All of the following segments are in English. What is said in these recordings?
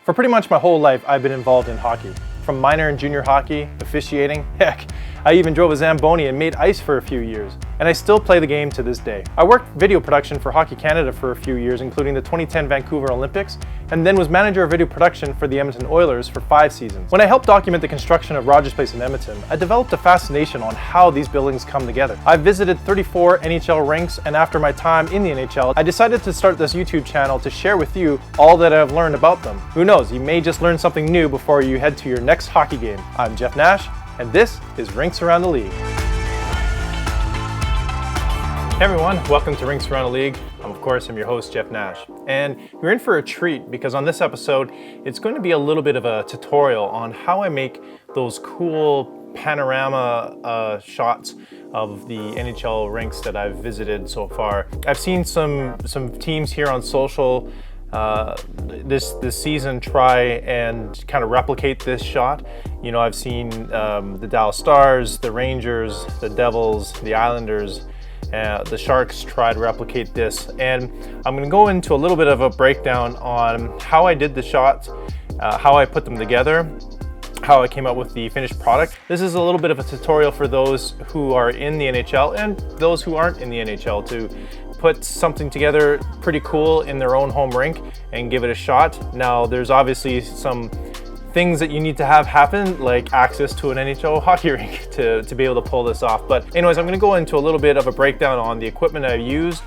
For pretty much my whole life, I've been involved in hockey. From minor and junior hockey, officiating, heck, I even drove a Zamboni and made ice for a few years. And I still play the game to this day. I worked video production for Hockey Canada for a few years, including the 2010 Vancouver Olympics, and then was manager of video production for the Edmonton Oilers for 5 seasons. When I helped document the construction of Rogers Place in Edmonton, I developed a fascination on how these buildings come together. I've visited 34 NHL rinks, and after my time in the NHL, I decided to start this YouTube channel to share with you all that I've learned about them. Who knows, you may just learn something new before you head to your next hockey game. I'm Jeff Nash, and this is Rinks Around the League. Hey everyone, welcome to Rinks Around the League. Of course, I'm your host, Jeff Nash. And you're in for a treat because on this episode, it's going to be a little bit of a tutorial on how I make those cool panorama shots of the NHL rinks that I've visited so far. I've seen some teams here on social this season try and kind of replicate this shot. You know, I've seen the Dallas Stars, the Rangers, the Devils, the Islanders, the Sharks try to replicate this, and I'm going to go into a little bit of a breakdown on how I did the shots, how I put them together, how I came up with the finished product. This is a little bit of a tutorial for those who are in the NHL and those who aren't in the NHL to put something together pretty cool in their own home rink and give it a shot. Now, there's obviously some things that you need to have happen, like access to an NHL hockey rink to be able to pull this off. But anyways, I'm going to go into a little bit of a breakdown on the equipment I used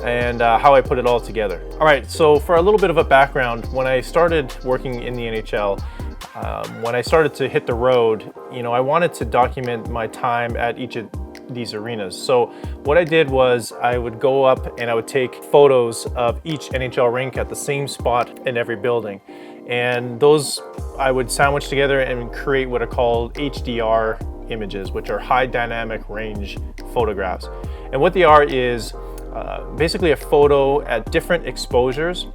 and how I put it all together. All right, so for a little bit of a background, when I started working in the NHL, when I started to hit the road, you know, I wanted to document my time at each of these arenas. So what I did was I would go up and I would take photos of each NHL rink at the same spot in every building. And those I would sandwich together and create what are called HDR images, which are high dynamic range photographs. And what they are is basically a photo at different exposures,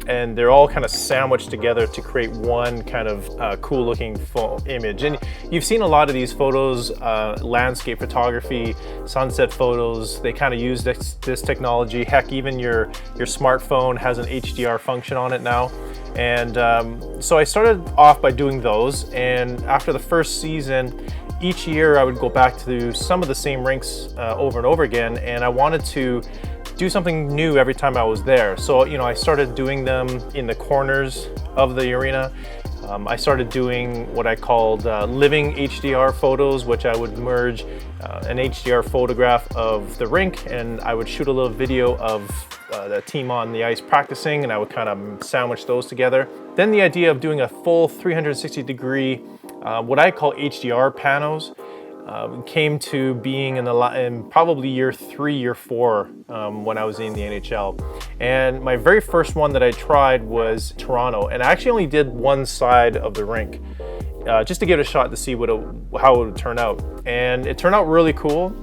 and they're all kind of sandwiched together to create one kind of cool looking image. And you've seen a lot of these photos, landscape photography, sunset photos, they kind of use this technology. Heck, even your smartphone has an HDR function on it now. And so I started off by doing those, and after the first season, each year I would go back to some of the same rinks over and over again, and I wanted to do something new every time I was there. So, you know, I started doing them in the corners of the arena. I started doing what I called living HDR photos, which I would merge an HDR photograph of the rink, and I would shoot a little video of the team on the ice practicing, and I would kind of sandwich those together. Then the idea of doing a full 360 degree, what I call HDR-Panos, came to being in probably year 3, year 4 when I was in the NHL. And my very first one that I tried was Toronto, and I actually only did one side of the rink just to give it a shot to see how it would turn out. And it turned out really cool,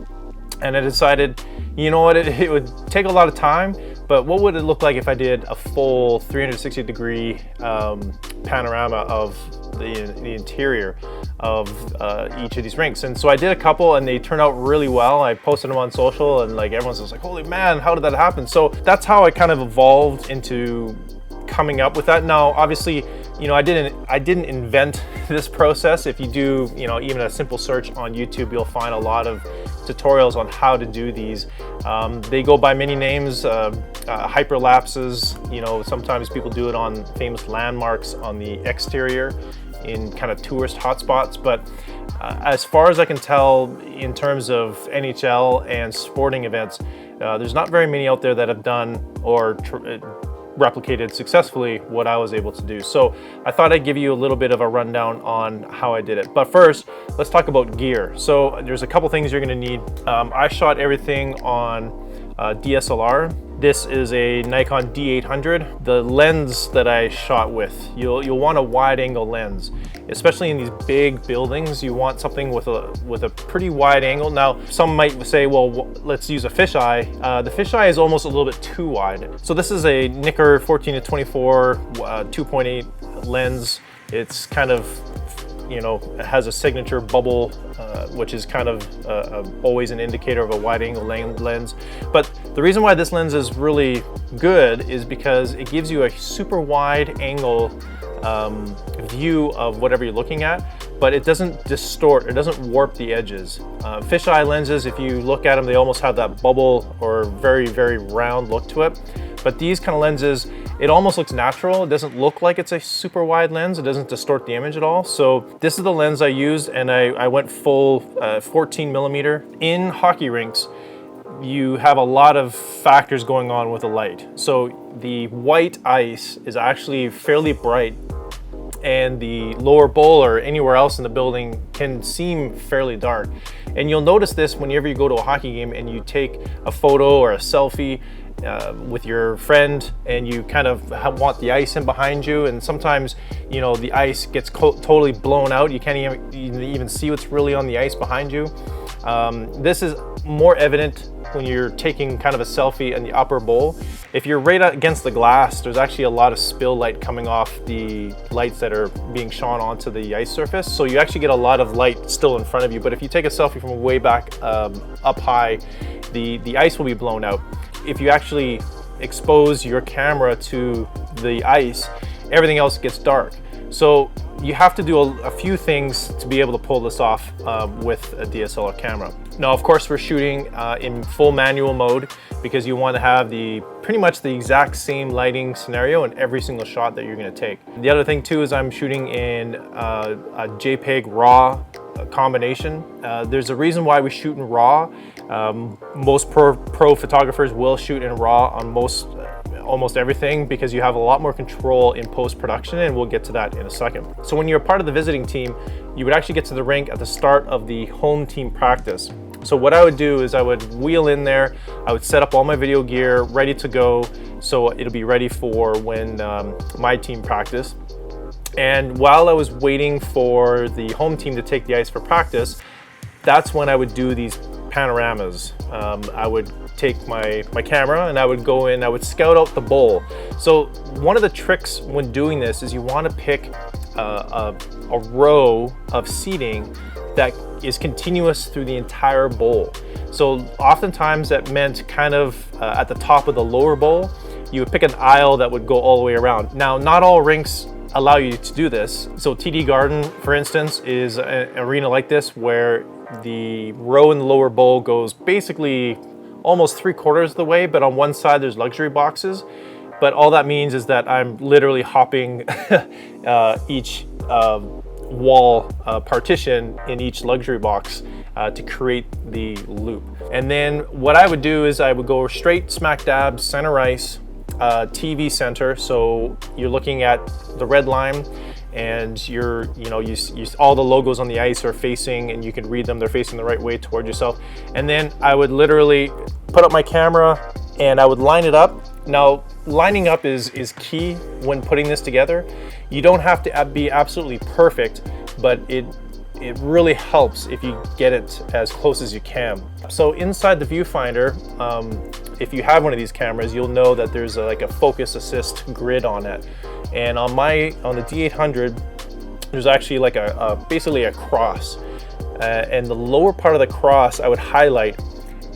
and I decided, you know what, it would take a lot of time, but what would it look like if I did a full 360 degree panorama of the interior of each of these rinks? And so I did a couple, and they turned out really well. I posted them on social, and like everyone's just like, holy man, how did that happen? So that's how I kind of evolved into coming up with that. Now, obviously, you know, I didn't invent this process. If you do, you know, even a simple search on YouTube, you'll find a lot of tutorials on how to do these. They go by many names, hyperlapses. You know, sometimes people do it on famous landmarks on the exterior in kind of tourist hotspots. But as far as I can tell, in terms of NHL and sporting events, there's not very many out there that have done or replicated successfully what I was able to do. So I thought I'd give you a little bit of a rundown on how I did it. But first, let's talk about gear. So there's a couple things you're going to need. I shot everything on DSLR. This is a Nikon D800. The lens that I shot with, you'll want a wide angle lens, especially in these big buildings. You want something with a pretty wide angle. Now, some might say, well, let's use a fisheye. The fisheye is almost a little bit too wide. So this is a Nikkor 14-24 2.8 lens. It's kind of, you know, it has a signature bubble, which is kind of always an indicator of a wide angle lens. But the reason why this lens is really good is because it gives you a super wide angle view of whatever you're looking at, but it doesn't distort, it doesn't warp the edges. Fisheye lenses, if you look at them, they almost have that bubble or very, very round look to it. But these kind of lenses, it almost looks natural. It doesn't look like it's a super wide lens. It doesn't distort the image at all. So this is the lens I used, and I went full 14 millimeter. In hockey rinks, you have a lot of factors going on with the light. So the white ice is actually fairly bright, and the lower bowl or anywhere else in the building can seem fairly dark. And you'll notice this whenever you go to a hockey game and you take a photo or a selfie with your friend, and you kind of want the ice in behind you, and sometimes, you know, the ice gets totally blown out. You can't even see what's really on the ice behind you. This is more evident when you're taking kind of a selfie in the upper bowl. If you're right against the glass, there's actually a lot of spill light coming off the lights that are being shone onto the ice surface. So you actually get a lot of light still in front of you. But if you take a selfie from way back up high, the ice will be blown out. If you actually expose your camera to the ice, everything else gets dark. So you have to do a few things to be able to pull this off with a DSLR camera. Now, of course, we're shooting in full manual mode because you want to have pretty much the exact same lighting scenario in every single shot that you're going to take. The other thing too is I'm shooting in a JPEG RAW combination. There's a reason why we shoot in RAW. Most pro photographers will shoot in RAW on almost everything because you have a lot more control in post-production, and we'll get to that in a second. So when you're part of the visiting team, you would actually get to the rink at the start of the home team practice. So what I would do is I would wheel in there, I would set up all my video gear ready to go, so it'll be ready for when my team practice. And while I was waiting for the home team to take the ice for practice, that's when I would do these panoramas. I would take my camera and I would go in, I would scout out the bowl. So one of the tricks when doing this is you want to pick a row of seating that is continuous through the entire bowl. So oftentimes that meant kind of at the top of the lower bowl, you would pick an aisle that would go all the way around. Now, not all rinks allow you to do this. So TD Garden, for instance, is an arena like this where the row in the lower bowl goes basically almost 3/4 of the way, but on one side there's luxury boxes. But all that means is that I'm literally hopping each wall partition in each luxury box to create the loop. And then what I would do is I would go straight smack dab center ice, TV center. So you're looking at the red line, and all the logos on the ice are facing, and you can read them, they're facing the right way toward yourself. And then I would literally put up my camera and I would line it up. Now, lining up is key when putting this together. You don't have to be absolutely perfect, but it really helps if you get it as close as you can. So inside the viewfinder, if you have one of these cameras, you'll know that there's like a focus assist grid on it. And on the D800, there's actually like basically a cross. And the lower part of the cross I would highlight,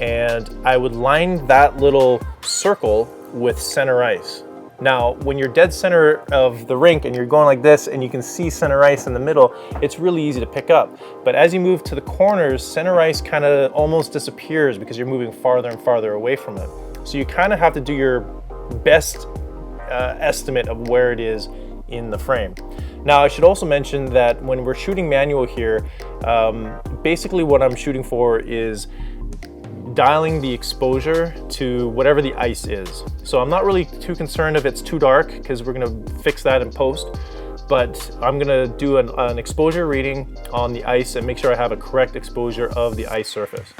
and I would line that little circle with center ice. Now, when you're dead center of the rink and you're going like this and you can see center ice in the middle, it's really easy to pick up. But as you move to the corners, center ice kind of almost disappears because you're moving farther and farther away from it. So you kind of have to do your best estimate of where it is in the frame. Now, I should also mention that when we're shooting manual here, basically what I'm shooting for is dialing the exposure to whatever the ice is. So I'm not really too concerned if it's too dark, because we're gonna fix that in post, but I'm gonna do an exposure reading on the ice and make sure I have a correct exposure of the ice surface.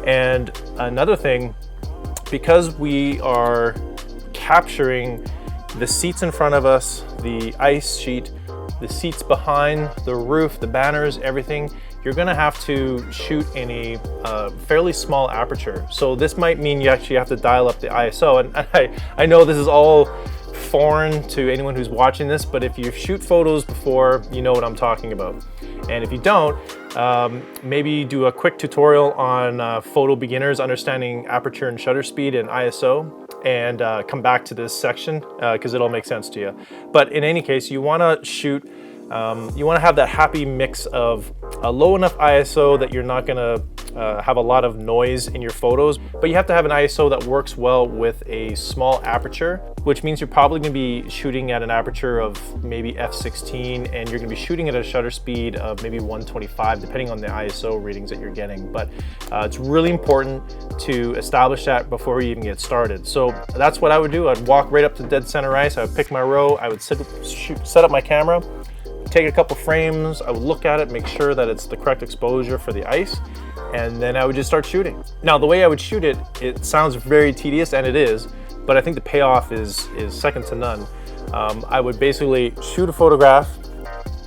And another thing, because we are capturing the seats in front of us, the ice sheet, the seats behind, the roof, the banners, everything, you're gonna have to shoot in a fairly small aperture. So this might mean you actually have to dial up the ISO. And I know this is all foreign to anyone who's watching this, but if you shoot photos before, you know what I'm talking about. And if you don't, maybe do a quick tutorial on photo beginners, understanding aperture and shutter speed and ISO. and come back to this section because it'll make sense to you. But in any case, you want to shoot, you want to have that happy mix of a low enough ISO that you're not going to have a lot of noise in your photos, but you have to have an ISO that works well with a small aperture, which means you're probably going to be shooting at an aperture of maybe f16, and you're going to be shooting at a shutter speed of maybe 125, depending on the ISO readings that you're getting. But it's really important to establish that before you even get started. So that's what I would do. I'd walk right up to dead center ice, I would pick my row, I would set up my camera, take a couple frames, I would look at it, make sure that it's the correct exposure for the ice, and then I would just start shooting. Now, the way I would shoot it, it sounds very tedious, and it is, but I think the payoff is second to none. I would basically shoot a photograph,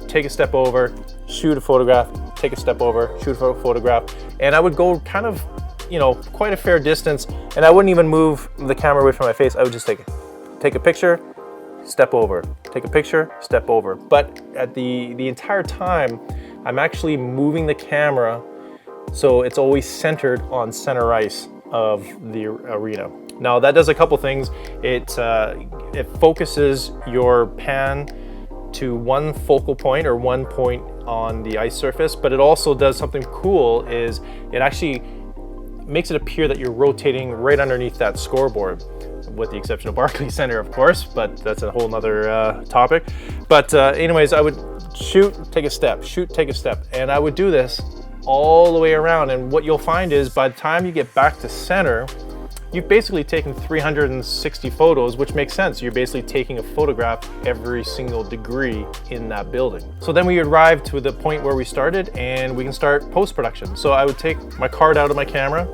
take a step over, shoot a photograph, take a step over, shoot a photograph, and I would go kind of, you know, quite a fair distance, and I wouldn't even move the camera away from my face. I would just take a picture, step over, take a picture, step over. But at the entire time, I'm actually moving the camera so it's always centered on center ice of the arena. Now that does a couple things. It focuses your pan to one focal point or one point on the ice surface, but it also does something cool, is it actually makes it appear that you're rotating right underneath that scoreboard, with the exception of Barclays Center, of course, but that's a whole nother topic. But anyways, I would shoot, take a step, shoot, take a step, and I would do this all the way around. And what you'll find is by the time you get back to center, you've basically taken 360 photos, which makes sense. You're basically taking a photograph every single degree in that building. So then we arrive to the point where we started, and we can start post-production. So I would take my card out of my camera,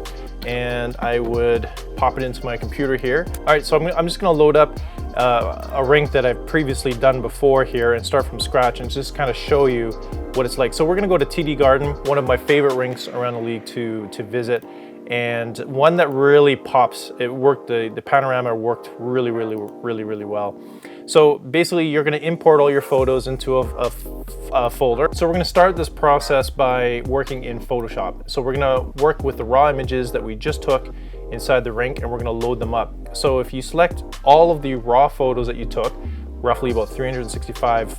and I would pop it into my computer here. All right, so I'm just gonna load up a rink that I've previously done before here and start from scratch and just kind of show you what it's like. So we're gonna go to TD Garden, one of my favorite rinks around the league to visit, and one that really pops. It worked, the panorama worked really well. So basically you're gonna import all your photos into a folder. So we're gonna start this process by working in Photoshop. So we're gonna work with the raw images that we just took inside the rink, and we're gonna load them up. So if you select all of the raw photos that you took, roughly about 365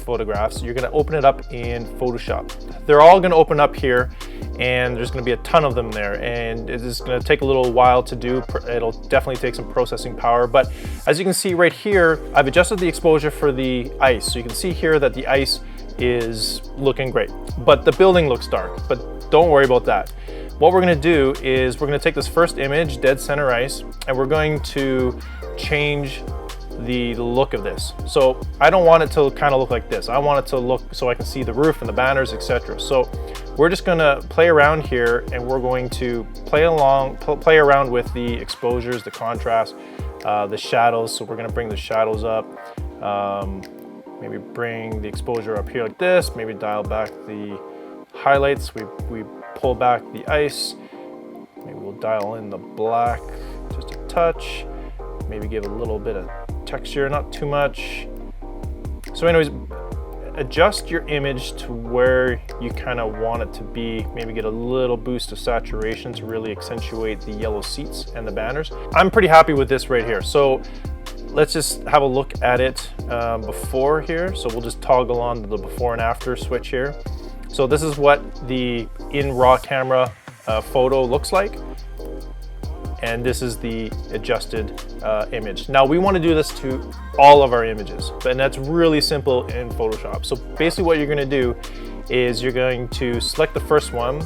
photographs, you're gonna open it up in Photoshop. They're all gonna open up here, and there's gonna be a ton of them there, and it's gonna take a little while to do. It'll definitely take some processing power, but as you can see right here, I've adjusted the exposure for the ice. So you can see here that the ice is looking great, but the building looks dark, but don't worry about that. What we're gonna do is we're gonna take this first image, dead center ice, and we're going to change the look of this. So I don't want it to kind of look like this. I want it to look so I can see the roof and the banners, etc. So we're just gonna play around here, and we're going to play around with the exposures, the contrast, the shadows. So we're gonna bring the shadows up, maybe bring the exposure up here like this, maybe dial back the highlights. We pull back the ice, maybe we'll dial in the black just a touch, maybe give a little bit of texture, not too much. So anyways, adjust your image to where you kind of want it to be. Maybe get a little boost of saturation to really accentuate the yellow seats and the banners. I'm pretty happy with this right here. So let's just have a look at it before here. So we'll just toggle on the before and after switch here. So this is what the in raw camera photo looks like. And this is the adjusted image. Now we want to do this to all of our images, and that's really simple in Photoshop. So basically what you're going to do is you're going to select the first one,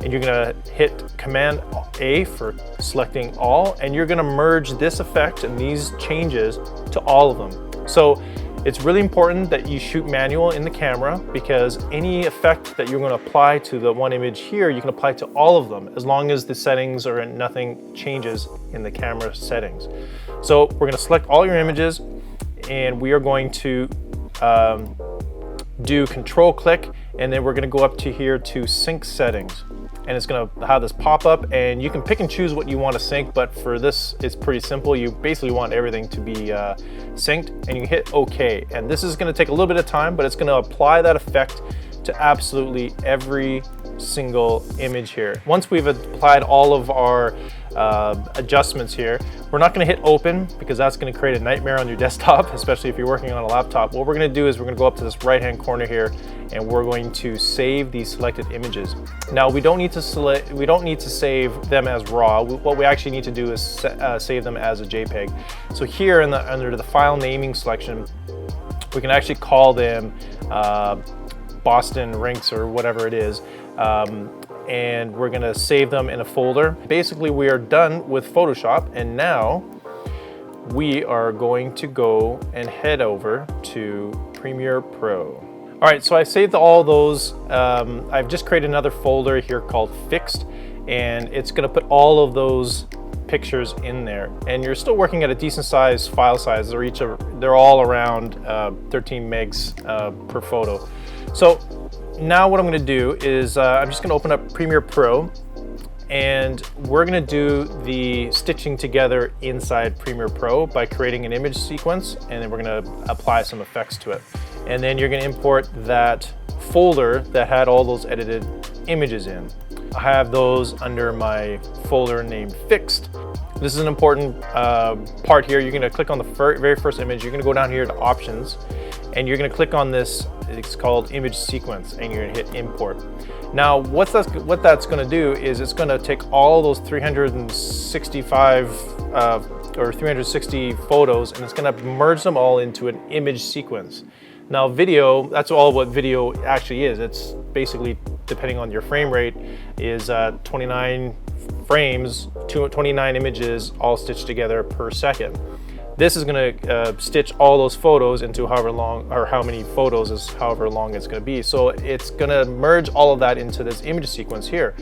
and you're going to hit Command A for selecting all, and you're going to merge this effect and these changes to all of them. So it's really important that you shoot manual in the camera, because any effect that you're going to apply to the one image here, you can apply to all of them, as long as the settings or nothing changes in the camera settings. So we're going to select all your images, and we are going to do Control click, and then we're going to go up to here to sync settings. And it's going to have this pop up, and you can pick and choose what you want to sync, but for this it's pretty simple. You basically want everything to be synced, and you hit OK. And this is going to take a little bit of time, but it's going to apply that effect to absolutely every single image here. Once we've applied all of our adjustments here, we're not going to hit open because that's going to create a nightmare on your desktop, especially if you're working on a laptop. What we're going to do is we're going to go up to this right hand corner here, and we're going to save these selected images. Now we don't need to save them as raw. What we actually need to do is save them as a JPEG. So here under the file naming selection, we can actually call them Boston Rinks or whatever it is. And we're gonna save them in a folder. Basically, we are done with Photoshop, and now we are going to go and head over to Premiere Pro. All right, so I saved all those. I've just created another folder here called Fixed, and it's gonna put all of those pictures in there. And you're still working at a decent size file size. They're all around 13 megs per photo. So now what I'm going to do is I'm just going to open up Premiere Pro, and we're going to do the stitching together inside Premiere Pro by creating an image sequence, and then we're going to apply some effects to it. And then you're going to import that folder that had all those edited images in. I have those under my folder named Fixed. This is an important part here. You're going to click on the very first image. You're going to go down here to Options, and you're going to click on this. It's called Image Sequence, and you're going to hit Import. Now, what that's going to do is it's going to take all those 365 or 360 photos, and it's going to merge them all into an image sequence. Now, video, that's all what video actually is. It's basically, depending on your frame rate, is 29 frames, 29 images all stitched together per second. This is going to stitch all those photos into however long, or how many photos is however long it's going to be. So it's going to merge all of that into this image sequence here.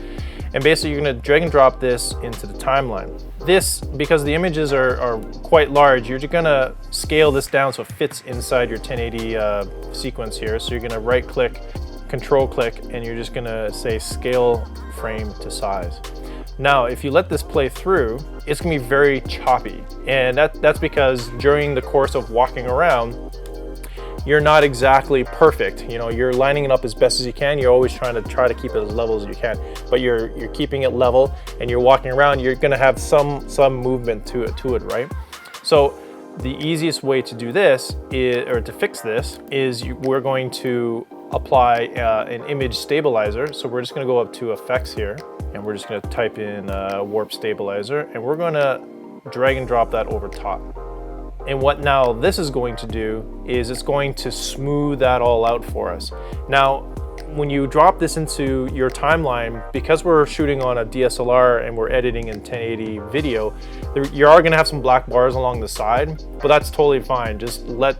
And basically you're going to drag and drop this into the timeline. This, because the images are quite large, you're going to scale this down so it fits inside your 1080 sequence here. So you're going to right click, control click, and you're just going to say scale frame to size. Now, if you let this play through, it's gonna be very choppy. And that's because during the course of walking around, you're not exactly perfect. You know, you're lining it up as best as you can. You're always trying to keep it as level as you can, but you're keeping it level, and you're walking around, you're gonna have some movement to it, right? So the easiest way to do this or to fix this is we're going to apply an image stabilizer. So we're just gonna go up to Effects here, and we're just going to type in warp stabilizer, and we're going to drag and drop that over top. And what now this is going to do is it's going to smooth that all out for us. Now, when you drop this into your timeline, because we're shooting on a DSLR and we're editing in 1080 video, you are going to have some black bars along the side, but that's totally fine. Just let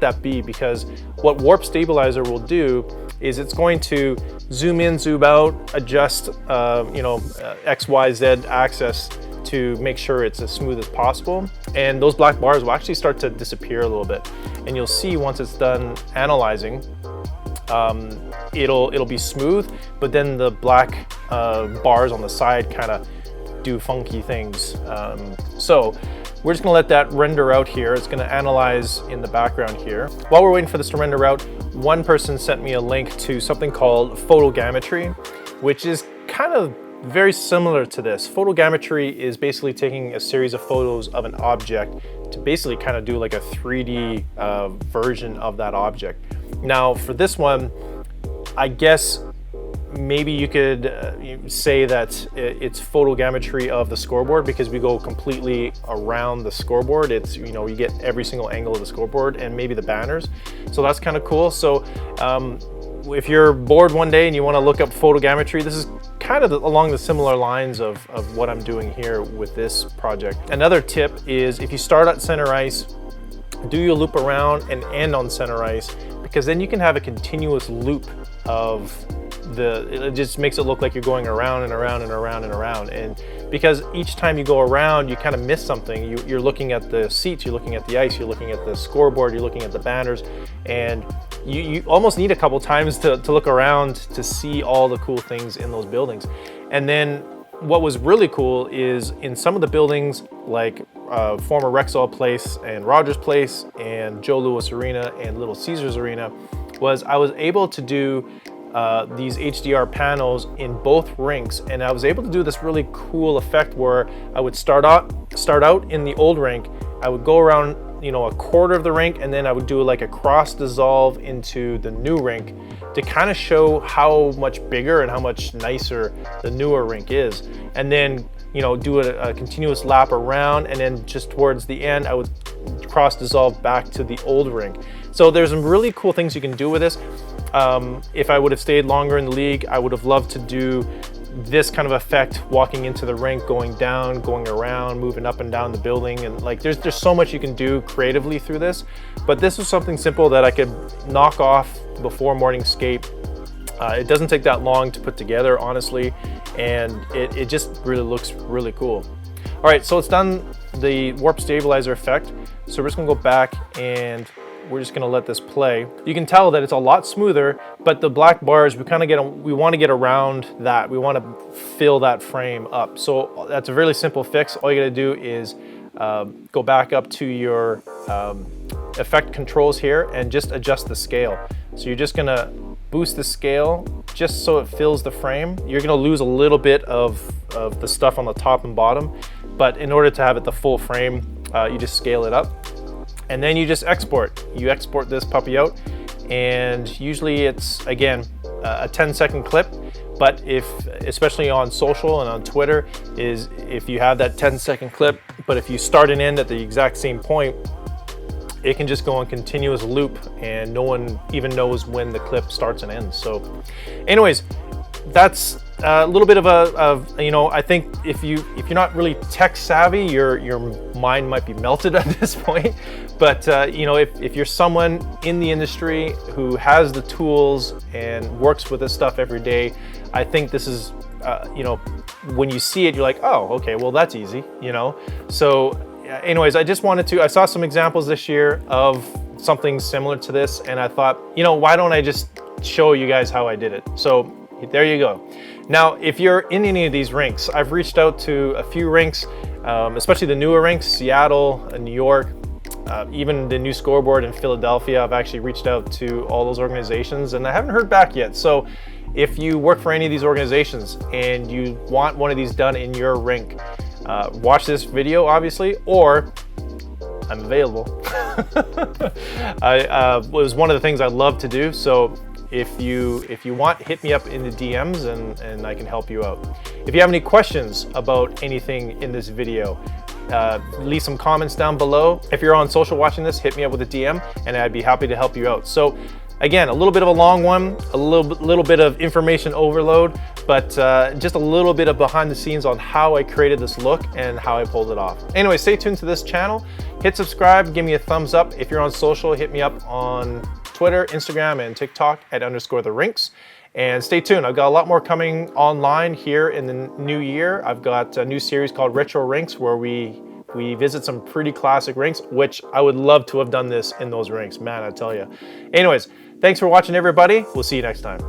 that be, because what warp stabilizer will do is it's going to zoom in, zoom out, adjust X, Y, Z axis to make sure it's as smooth as possible. And those black bars will actually start to disappear a little bit. And you'll see once it's done analyzing, it'll be smooth, but then the black bars on the side kind of do funky things. So we're just gonna let that render out here. It's gonna analyze in the background here. While we're waiting for this to render out, one person sent me a link to something called photogrammetry, which is kind of very similar to this. Photogrammetry is basically taking a series of photos of an object to basically kind of do like a 3D version of that object. Now for this one, I guess maybe you could say that it's photogrammetry of the scoreboard, because we go completely around the scoreboard. It's, you know, you get every single angle of the scoreboard and maybe the banners. So that's kind of cool. So if you're bored one day and you want to look up photogrammetry, this is kind of along the similar lines of what I'm doing here with this project. Another tip is if you start at center ice, do your loop around and end on center ice, because then you can have a continuous loop of it just makes it look like you're going around and around and around and around. And because each time you go around, you kind of miss something. You're looking at the seats, you're looking at the ice, you're looking at the scoreboard, you're looking at the banners, and you almost need a couple times to look around to see all the cool things in those buildings. And then what was really cool is in some of the buildings, like former Rexall Place and Rogers Place and Joe Louis Arena and Little Caesars Arena, was I was able to do these HDR panels in both rinks, and I was able to do this really cool effect where I would start out in the old rink, I would go around, you know, a quarter of the rink, and then I would do like a cross dissolve into the new rink to kind of show how much bigger and how much nicer the newer rink is. And then, you know, do a continuous lap around, and then just towards the end I would cross dissolve back to the old rink. So there's some really cool things you can do with this. If I would have stayed longer in the league, I would have loved to do this kind of effect walking into the rink, going down, going around, moving up and down the building, and like there's so much you can do creatively through this. But this was something simple that I could knock off before morning skate. It doesn't take that long to put together, honestly, and it just really looks really cool. All right, so it's done the warp stabilizer effect. So we're just gonna go back and we're just gonna let this play. You can tell that it's a lot smoother, but the black bars, we wanna get around that. We wanna fill that frame up. So that's a really simple fix. All you gotta do is go back up to your effect controls here and just adjust the scale. So you're just gonna boost the scale just so it fills the frame. You're gonna lose a little bit of the stuff on the top and bottom, but in order to have it the full frame, you just scale it up. And then you just export. You export this puppy out, and usually it's, again, a 10-second clip, but especially on social and on Twitter, is if you have that 10-second clip, but if you start and end at the exact same point, it can just go on continuous loop and no one even knows when the clip starts and ends. So anyways, that's a little bit of you know, I think if you're not really tech savvy, your mind might be melted at this point. But you know, if you're someone in the industry who has the tools and works with this stuff every day, I think this is you know, when you see it, you're like, oh, okay, well that's easy, you know. So anyways, I saw some examples this year of something similar to this, and I thought, you know, why don't I just show you guys how I did it? So there you go. Now, if you're in any of these rinks, I've reached out to a few rinks, especially the newer rinks, Seattle, New York, even the new scoreboard in Philadelphia. I've actually reached out to all those organizations and I haven't heard back yet. So if you work for any of these organizations and you want one of these done in your rink, watch this video, obviously, or I'm available. It was one of the things I love to do. So if you want, hit me up in the DMs and I can help you out. If you have any questions about anything in this video, leave some comments down below. If you're on social watching this, hit me up with a DM and I'd be happy to help you out. So again, a little bit of a long one, a little bit of information overload, but just a little bit of behind the scenes on how I created this look and how I pulled it off. Anyway, stay tuned to this channel. Hit subscribe, give me a thumbs up. If you're on social, hit me up on Twitter, Instagram, and TikTok at _theRinks. And stay tuned. I've got a lot more coming online here in the new year. I've got a new series called Retro Rinks where we visit some pretty classic rinks, which I would love to have done this in those rinks, man, I tell you. Anyways, thanks for watching, everybody. We'll see you next time.